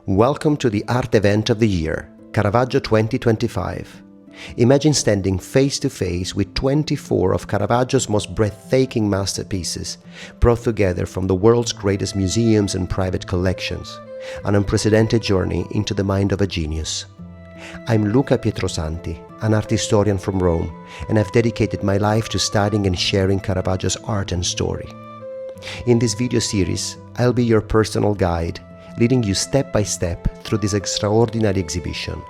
Welcome to the art event of the year, Caravaggio 2025. Imagine standing face to face with 24 of Caravaggio's most breathtaking masterpieces, brought together from the world's greatest museums and private collections, an unprecedented journey into the mind of a genius. I'm Luca Pietrosanti, an art historian from Rome, and I've dedicated my life to studying and sharing Caravaggio's art and story. In this video series, I'll be your personal guide, leading you step by step through this extraordinary exhibition.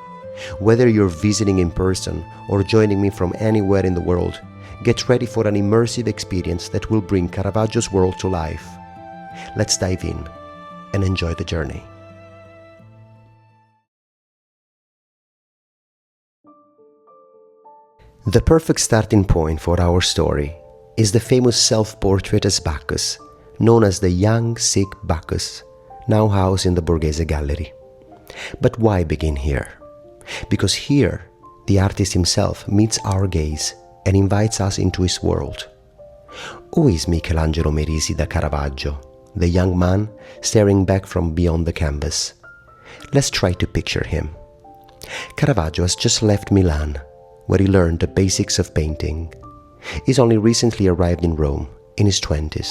Whether you're visiting in person or joining me from anywhere in the world, get ready for an immersive experience that will bring Caravaggio's world to life. Let's dive in and enjoy the journey. The perfect starting point for our story is the famous self-portrait as Bacchus, known as the young, sick Bacchus, now housed in the Borghese Gallery. But why begin here? Because here, the artist himself meets our gaze and invites us into his world. Who is Michelangelo Merisi da Caravaggio, the young man staring back from beyond the canvas? Let's try to picture him. Caravaggio has just left Milan, where he learned the basics of painting. He's only recently arrived in Rome, in his 20s.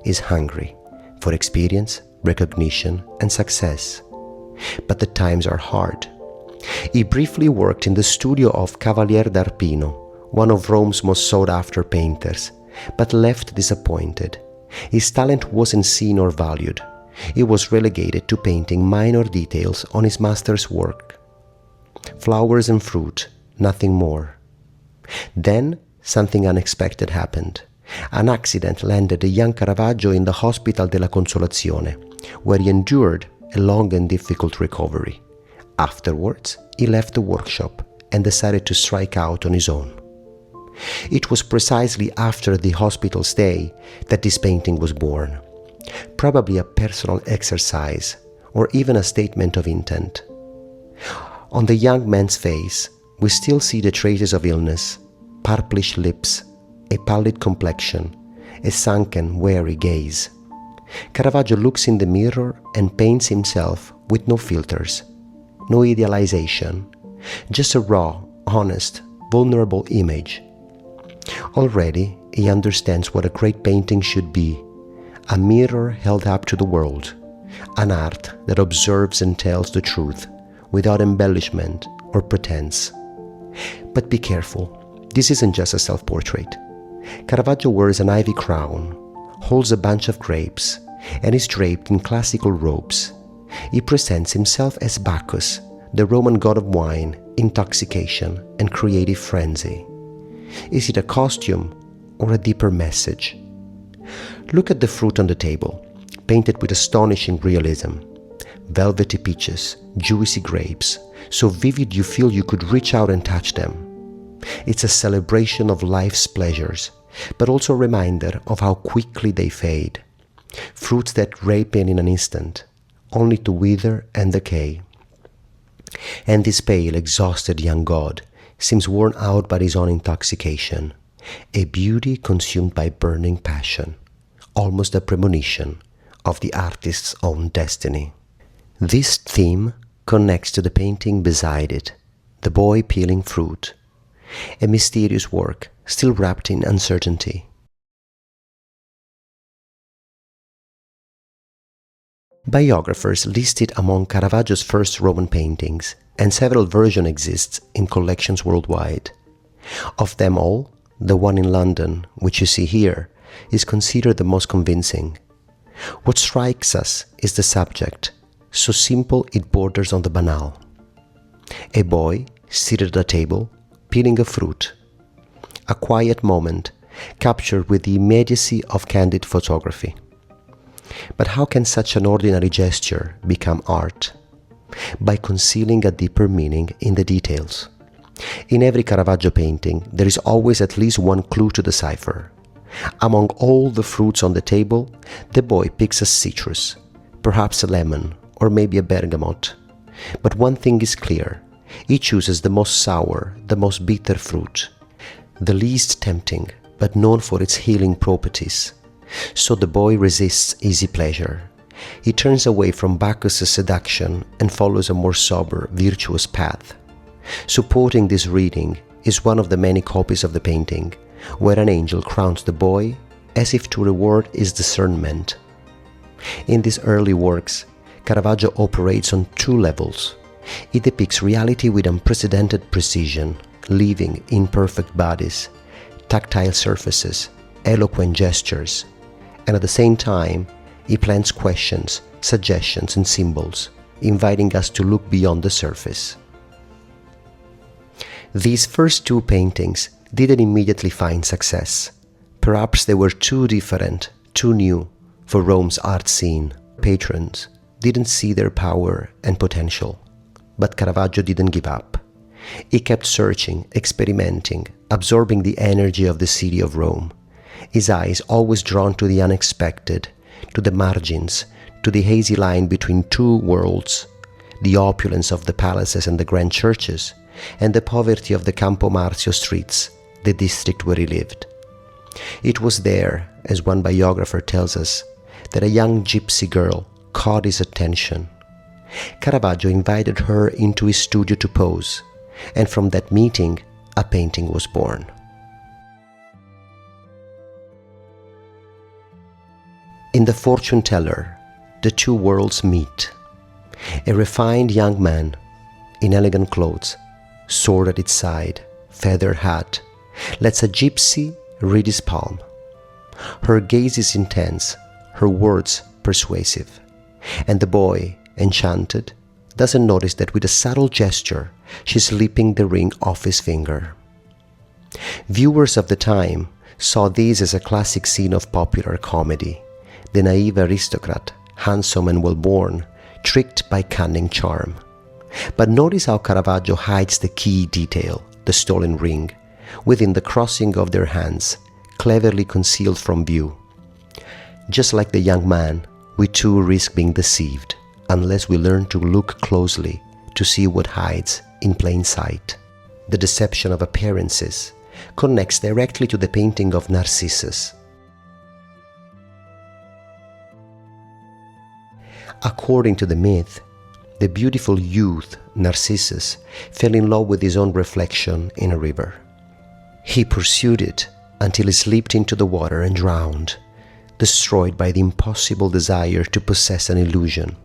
He's hungry for experience, recognition, and success. But the times are hard. He briefly worked in the studio of Cavaliere d'Arpino, one of Rome's most sought-after painters, but left disappointed. His talent wasn't seen or valued. He was relegated to painting minor details on his master's work. Flowers and fruit, nothing more. Then something unexpected happened. An accident landed the young Caravaggio in the Hospital della Consolazione, where he endured a long and difficult recovery. Afterwards, he left the workshop and decided to strike out on his own. It was precisely after the hospital stay that this painting was born, probably a personal exercise or even a statement of intent. On the young man's face, we still see the traces of illness, purplish lips, a pallid complexion, a sunken, weary gaze. Caravaggio looks in the mirror and paints himself with no filters, no idealization, just a raw, honest, vulnerable image. Already, he understands what a great painting should be, a mirror held up to the world, an art that observes and tells the truth without embellishment or pretense. But be careful, this isn't just a self-portrait. Caravaggio wears an ivy crown, holds a bunch of grapes, and is draped in classical robes. He presents himself as Bacchus, the Roman god of wine, intoxication, and creative frenzy. Is it a costume or a deeper message? Look at the fruit on the table, painted with astonishing realism. Velvety peaches, juicy grapes, so vivid you feel you could reach out and touch them. It's a celebration of life's pleasures, but also a reminder of how quickly they fade. Fruits that ripen in an instant, only to wither and decay. And this pale, exhausted young god seems worn out by his own intoxication, a beauty consumed by burning passion, almost a premonition of the artist's own destiny. This theme connects to the painting beside it, the boy peeling fruit, a mysterious work still wrapped in uncertainty. Biographers list it among Caravaggio's first Roman paintings, and several versions exist in collections worldwide. Of them all, the one in London, which you see here, is considered the most convincing. What strikes us is the subject, so simple it borders on the banal. A boy seated at a table, peeling a fruit. A quiet moment, captured with the immediacy of candid photography. But how can such an ordinary gesture become art? By concealing a deeper meaning in the details. In every Caravaggio painting, there is always at least one clue to decipher. Among all the fruits on the table, the boy picks a citrus, perhaps a lemon, or maybe a bergamot. But one thing is clear. He chooses the most sour, the most bitter fruit, the least tempting, but known for its healing properties. So the boy resists easy pleasure, he turns away from Bacchus' seduction and follows a more sober, virtuous path. Supporting this reading is one of the many copies of the painting, where an angel crowns the boy as if to reward his discernment. In these early works, Caravaggio operates on two levels. He depicts reality with unprecedented precision, living, imperfect bodies, tactile surfaces, eloquent gestures, and at the same time, he plants questions, suggestions, and symbols, inviting us to look beyond the surface. These first two paintings didn't immediately find success. Perhaps they were too different, too new for Rome's art scene. Patrons didn't see their power and potential. But Caravaggio didn't give up. He kept searching, experimenting, absorbing the energy of the city of Rome, his eyes always drawn to the unexpected, to the margins, to the hazy line between two worlds, the opulence of the palaces and the grand churches, and the poverty of the Campo Marzio streets, the district where he lived. It was there, as one biographer tells us, that a young gypsy girl caught his attention. Caravaggio invited her into his studio to pose, and from that meeting, a painting was born. In The Fortune Teller, the two worlds meet. A refined young man, in elegant clothes, sword at its side, feather hat, lets a gypsy read his palm. Her gaze is intense, her words persuasive, and the boy, enchanted, doesn't notice that with a subtle gesture, she's slipping the ring off his finger. Viewers of the time saw this as a classic scene of popular comedy, the naive aristocrat, handsome and well-born, tricked by cunning charm. But notice how Caravaggio hides the key detail, the stolen ring, within the crossing of their hands, cleverly concealed from view. Just like the young man, we too risk being deceived, unless we learn to look closely to see what hides in plain sight. The deception of appearances connects directly to the painting of Narcissus. According to the myth, the beautiful youth Narcissus fell in love with his own reflection in a river. He pursued it until he slipped into the water and drowned, destroyed by the impossible desire to possess an illusion.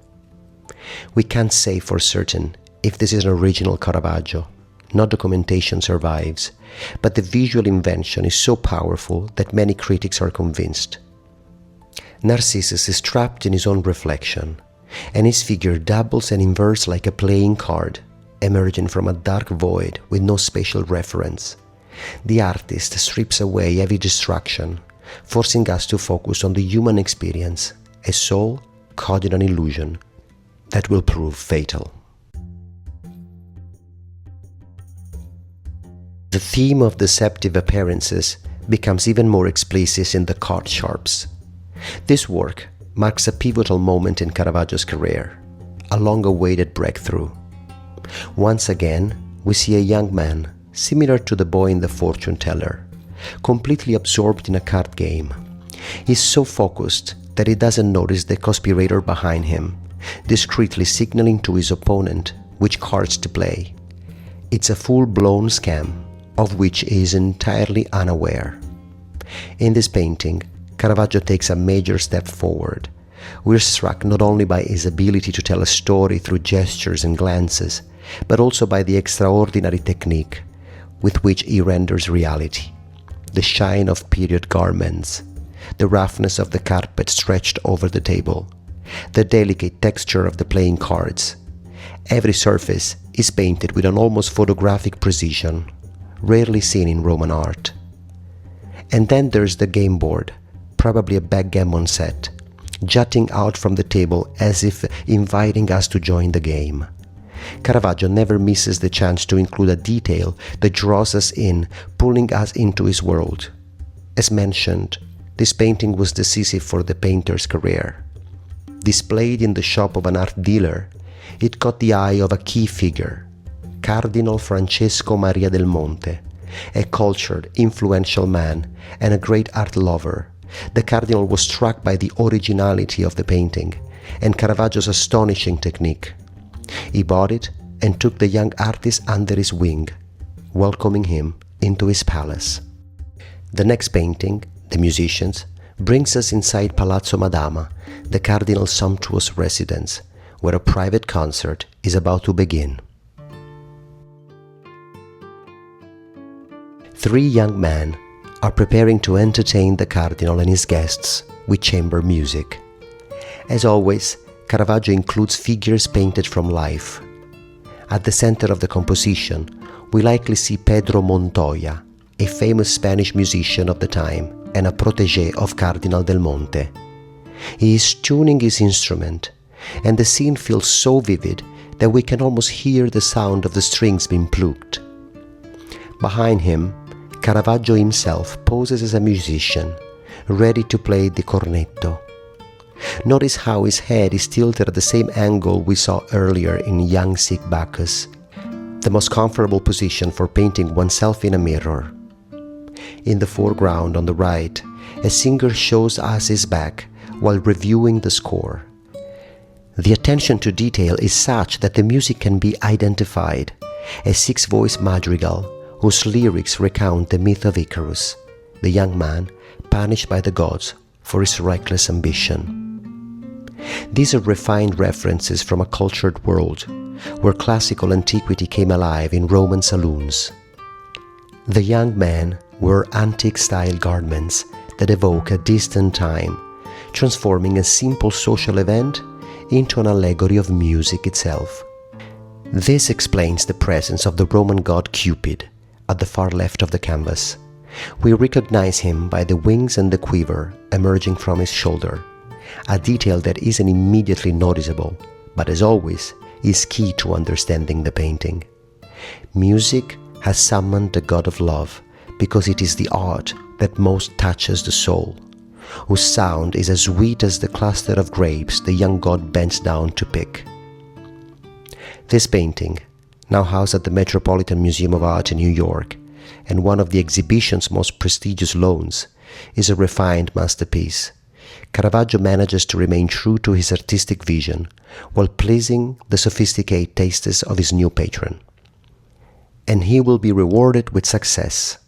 We can't say for certain if this is an original Caravaggio. No documentation survives, but the visual invention is so powerful that many critics are convinced. Narcissus is trapped in his own reflection, and his figure doubles and inverts like a playing card, emerging from a dark void with no spatial reference. The artist strips away every distraction, forcing us to focus on the human experience, a soul caught in an illusion that will prove fatal. The theme of deceptive appearances becomes even more explicit in the Cardsharps. This work marks a pivotal moment in Caravaggio's career, a long-awaited breakthrough. Once again, we see a young man, similar to the boy in The Fortune Teller, completely absorbed in a card game. He's so focused that he doesn't notice the conspirator behind him, discreetly signaling to his opponent which cards to play. It's a full-blown scam, of which he is entirely unaware. In this painting, Caravaggio takes a major step forward. We're struck not only by his ability to tell a story through gestures and glances, but also by the extraordinary technique with which he renders reality. The shine of period garments, the roughness of the carpet stretched over the table, the delicate texture of the playing cards. Every surface is painted with an almost photographic precision, rarely seen in Roman art. And then there's the game board, probably a backgammon set, jutting out from the table as if inviting us to join the game. Caravaggio never misses the chance to include a detail that draws us in, pulling us into his world. As mentioned, this painting was decisive for the painter's career. Displayed in the shop of an art dealer, it caught the eye of a key figure, Cardinal Francesco Maria del Monte, a cultured, influential man and a great art lover. The cardinal was struck by the originality of the painting and Caravaggio's astonishing technique. He bought it and took the young artist under his wing, welcoming him into his palace. The next painting, The Musicians, brings us inside Palazzo Madama, the cardinal's sumptuous residence, where a private concert is about to begin. 3 young men are preparing to entertain the cardinal and his guests with chamber music. As always, Caravaggio includes figures painted from life. At the center of the composition, we likely see Pedro Montoya, a famous Spanish musician of the time and a protégé of Cardinal del Monte. He is tuning his instrument, and the scene feels so vivid that we can almost hear the sound of the strings being plucked. Behind him, Caravaggio himself poses as a musician, ready to play the cornetto. Notice how his head is tilted at the same angle we saw earlier in Young Sick Bacchus, the most comfortable position for painting oneself in a mirror. In the foreground on the right, a singer shows us his back while reviewing the score. The attention to detail is such that the music can be identified, a 6-voice madrigal whose lyrics recount the myth of Icarus, the young man punished by the gods for his reckless ambition. These are refined references from a cultured world, where classical antiquity came alive in Roman saloons. The young men wear antique-style garments that evoke a distant time, transforming a simple social event into an allegory of music itself. This explains the presence of the Roman god Cupid at the far left of the canvas. We recognize him by the wings and the quiver emerging from his shoulder, a detail that isn't immediately noticeable, but as always, is key to understanding the painting. Music has summoned the god of love because it is the art that most touches the soul, whose sound is as sweet as the cluster of grapes the young god bends down to pick. This painting, now housed at the Metropolitan Museum of Art in New York, and one of the exhibition's most prestigious loans, is a refined masterpiece. Caravaggio manages to remain true to his artistic vision while pleasing the sophisticated tastes of his new patron. And he will be rewarded with success.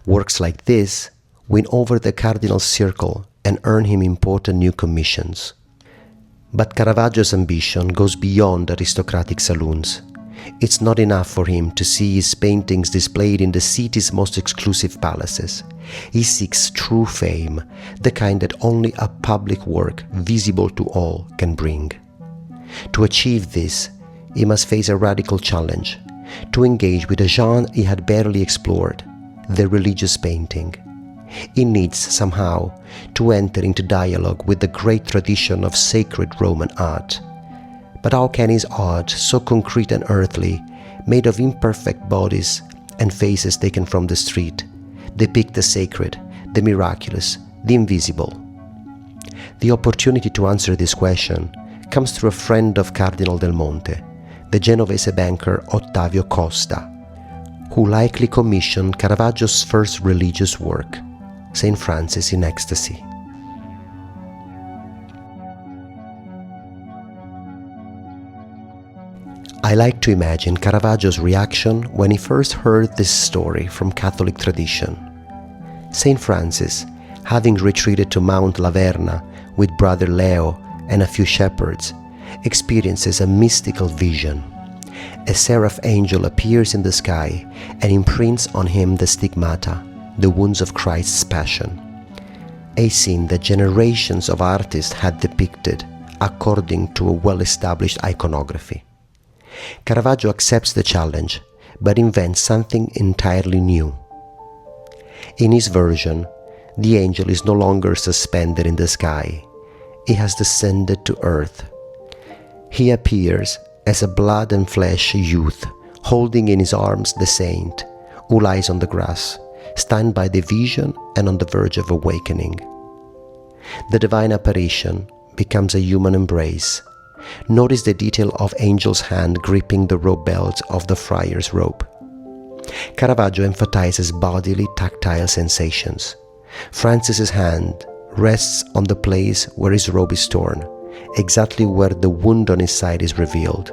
Works like this win over the cardinal's circle and earn him important new commissions. But Caravaggio's ambition goes beyond aristocratic saloons. It's not enough for him to see his paintings displayed in the city's most exclusive palaces. He seeks true fame, the kind that only a public work visible to all can bring. To achieve this, he must face a radical challenge, to engage with a genre he had barely explored, the religious painting. He needs somehow to enter into dialogue with the great tradition of sacred Roman art. But how can his art, so concrete and earthly, made of imperfect bodies and faces taken from the street, depict the sacred, the miraculous, the invisible? The opportunity to answer this question comes through a friend of Cardinal del Monte, the Genovese banker Ottavio Costa, who likely commissioned Caravaggio's first religious work, St. Francis in Ecstasy. I like to imagine Caravaggio's reaction when he first heard this story from Catholic tradition. St. Francis, having retreated to Mount Laverna with Brother Leo and a few shepherds, experiences a mystical vision. A seraph angel appears in the sky and imprints on him the stigmata, the wounds of Christ's passion. A scene that generations of artists had depicted according to a well-established iconography. Caravaggio accepts the challenge, but invents something entirely new. In his version, the angel is no longer suspended in the sky. He has descended to earth. He appears as a blood and flesh youth, holding in his arms the saint, who lies on the grass, stunned by the vision and on the verge of awakening. The divine apparition becomes a human embrace. Notice the detail of angel's hand gripping the rope belt of the friar's robe. Caravaggio emphasizes bodily tactile sensations. Francis's hand rests on the place where his robe is torn, exactly where the wound on his side is revealed.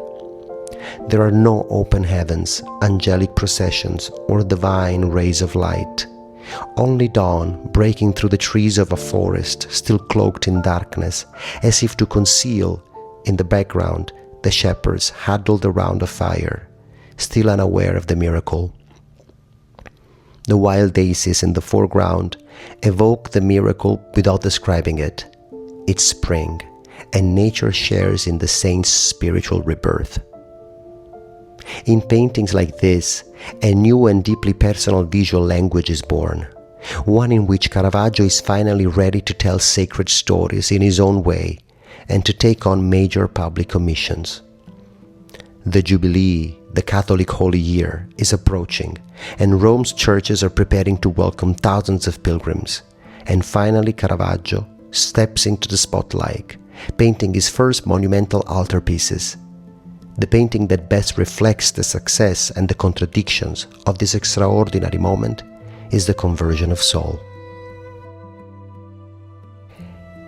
There are no open heavens, angelic processions, or divine rays of light. Only dawn breaking through the trees of a forest still cloaked in darkness, as if to conceal, in the background, the shepherds huddled around a fire, still unaware of the miracle. The wild daisies in the foreground evoke the miracle without describing it. It's spring, and nature shares in the saint's spiritual rebirth. In paintings like this, a new and deeply personal visual language is born, one in which Caravaggio is finally ready to tell sacred stories in his own way and to take on major public commissions. The Jubilee, the Catholic Holy Year, is approaching, and Rome's churches are preparing to welcome thousands of pilgrims. And finally Caravaggio steps into the spotlight, painting his first monumental altarpieces. The painting that best reflects the success and the contradictions of this extraordinary moment is the Conversion of Saul.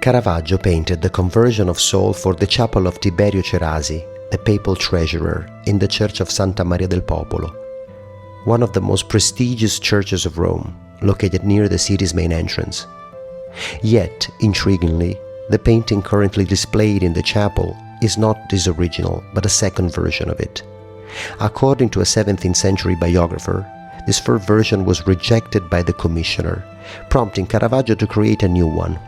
Caravaggio painted the Conversion of Saul for the chapel of Tiberio Cerasi, the papal treasurer, in the Church of Santa Maria del Popolo, one of the most prestigious churches of Rome, located near the city's main entrance. Yet, intriguingly, the painting currently displayed in the chapel is not this original, but a second version of it. According to a 17th century biographer, this first version was rejected by the commissioner, prompting Caravaggio to create a new one.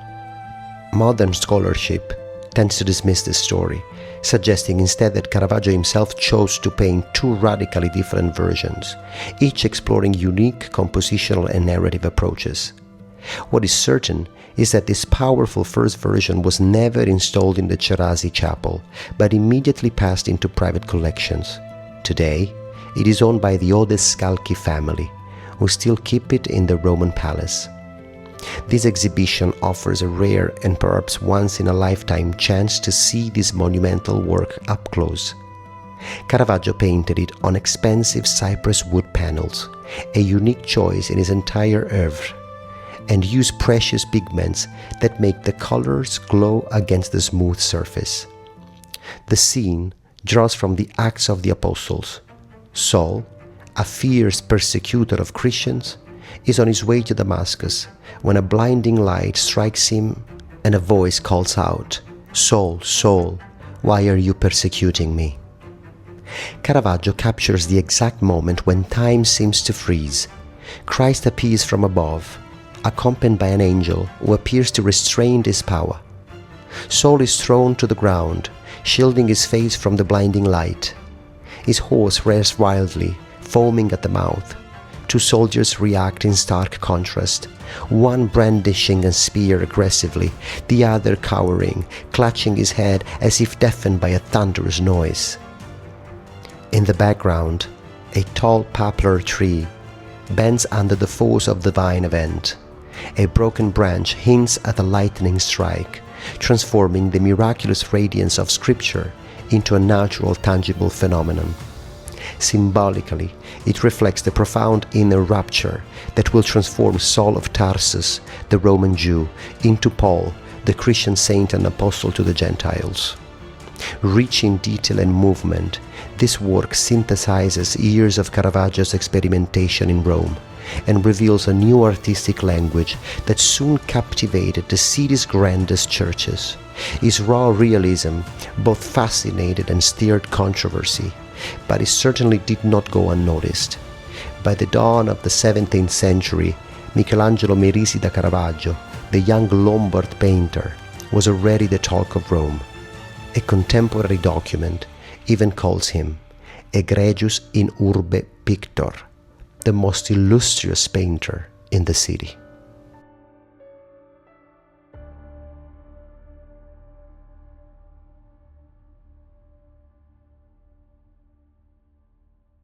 Modern scholarship tends to dismiss this story, suggesting instead that Caravaggio himself chose to paint two radically different versions, each exploring unique compositional and narrative approaches. What is certain is that this powerful first version was never installed in the Cerasi chapel, but immediately passed into private collections. Today, it is owned by the Odescalchi family, who still keep it in the Roman palace. This exhibition offers a rare and perhaps once-in-a-lifetime chance to see this monumental work up close. Caravaggio painted it on expensive cypress wood panels, a unique choice in his entire oeuvre, and used precious pigments that make the colors glow against the smooth surface. The scene draws from the Acts of the Apostles. Saul, a fierce persecutor of Christians, is on his way to Damascus when a blinding light strikes him and a voice calls out, "Saul, Saul, why are you persecuting me?" Caravaggio captures the exact moment when time seems to freeze. Christ appears from above, accompanied by an angel who appears to restrain his power. Saul is thrown to the ground, shielding his face from the blinding light. His horse rears wildly, foaming at the mouth. Two soldiers react in stark contrast, one brandishing a spear aggressively, the other cowering, clutching his head as if deafened by a thunderous noise. In the background, a tall poplar tree bends under the force of the divine event. A broken branch hints at a lightning strike, transforming the miraculous radiance of Scripture into a natural, tangible phenomenon. Symbolically, it reflects the profound inner rupture that will transform Saul of Tarsus, the Roman Jew, into Paul, the Christian saint and apostle to the Gentiles. Rich in detail and movement, this work synthesizes years of Caravaggio's experimentation in Rome and reveals a new artistic language that soon captivated the city's grandest churches. His raw realism both fascinated and stirred controversy, but it certainly did not go unnoticed. By the dawn of the 17th century, Michelangelo Merisi da Caravaggio, the young Lombard painter, was already the talk of Rome. A contemporary document even calls him egregius in urbe pictor, the most illustrious painter in the city.